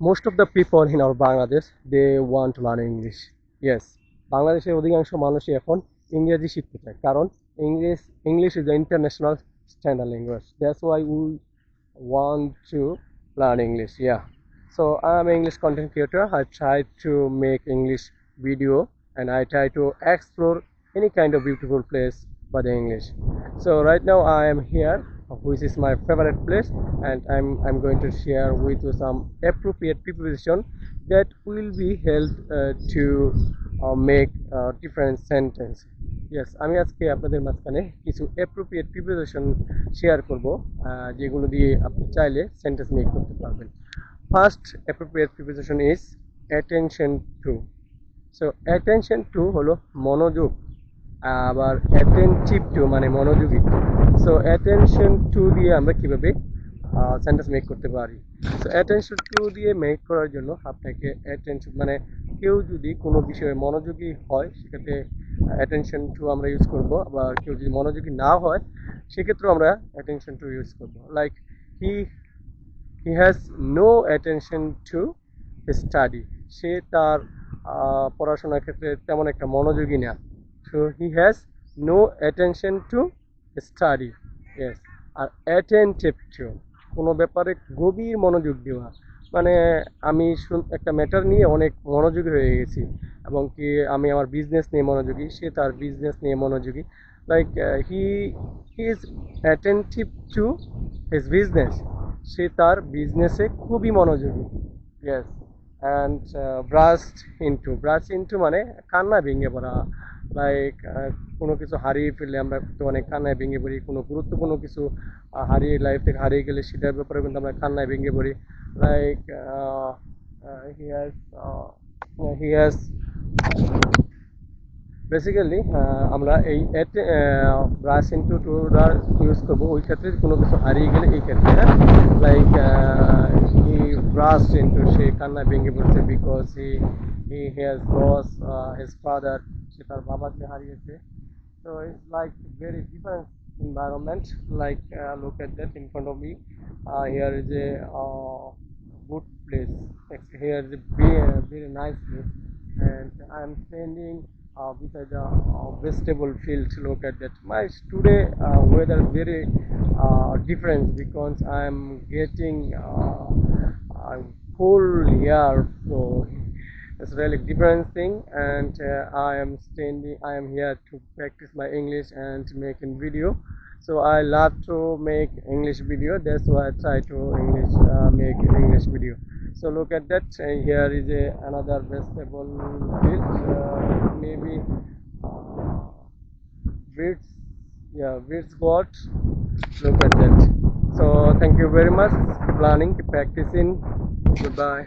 most of the people in our Bangladesh, they want to learn English. Yes, বাংলাদেশের অধিকাংশ মানুষই এখন ইংরেজি শিখতে চায়, কারণ English is the international standard language. That's why we want to learn English. Yeah. So I'm an English content creator. I try to make English video and I try to explore any kind of beautiful place by the English. So right now I am here, which is my favorite place, and I'm going to share with you some appropriate preposition that will be help to make different sentence. Yes, আমি আজকে আপনাদের মাঝখানে কিছু appropriate preposition share করব, যেগুলো দিয়ে আপনি চাইলে সেন্টেন্স মেক করতে পারবেন। First appropriate preposition is attention to. So attention to হলো মনোযোগ, আবার অ্যাটেনটিভ টু মানে মনোযোগী। সো অ্যাটেনশন টু দিয়ে আমরা কীভাবে সেন্টেন্স মেক করতে পারি? সো অ্যাটেনশন টু দিয়ে মেক করার জন্য আপনাকে অ্যাটেনশন মানে কেউ যদি কোনো বিষয়ে মনোযোগী হয় সেক্ষেত্রে অ্যাটেনশন টু আমরা ইউজ করব, আবার কেউ যদি মনোযোগী না হয় সেক্ষেত্রেও আমরা অ্যাটেনশন টু ইউজ করব। Like he has no attention to study, সে তার পড়াশোনার ক্ষেত্রে তেমন একটা মনোযোগী না। So he has no attention to study. Yes. আর অ্যাটেনটিভ টু কোনো ব্যাপারে গভীর মনোযোগ দেওয়া, মানে আমি একটা ম্যাটার নিয়ে অনেক মনোযোগী হয়ে গেছি, এবং কি আমি আমার বিজনেস নিয়ে মনোযোগী, সে তার বিজনেস নিয়ে মনোযোগী। Like he is attentive to his business, সে তার বিজনেসে খুবই মনোযোগী। ইয়েস। অ্যান্ড ব্রাশ ইনটু মানে কান্না ভেঙে পড়া। লাইক কোনো কিছু হারিয়ে ফেললে আমরা তো অনেক কান্নায় ভেঙে পড়ি, কোনো গুরুত্বপূর্ণ কিছু লাইফ থেকে হারিয়ে গেলে সেটার ব্যাপারে কিন্তু আমরা কান্নায় ভেঙে পড়ি। লাইক হি হ্যাজ বেসিক্যালি আমরা এই ব্রাশ ইনটু টুটার ইউজ করবো ওই ক্ষেত্রে কোনো কিছু হারিয়ে গেলে, এই ক্ষেত্রে লাইক হি ব্রাশ ইনটু, সে কান্নায় ভেঙে পড়ছে, because he has loss his father, সে তার বাবাকে হারিয়েছে। So it's like very different environment. Like look at that in front of me. Here is a good place. Here is a very nice place, and I'm standing beside a vegetable field. Look at that. My today weather very different because I'm getting full air, so it's really different thing. And I am here to practice my English and making video. So I love to make English video, that's why I try to make English video. So look at that. Here is another vegetable field, maybe weeds, yeah, weeds got. Look at that. So thank you very much. Keep learning, keep practicing. Goodbye.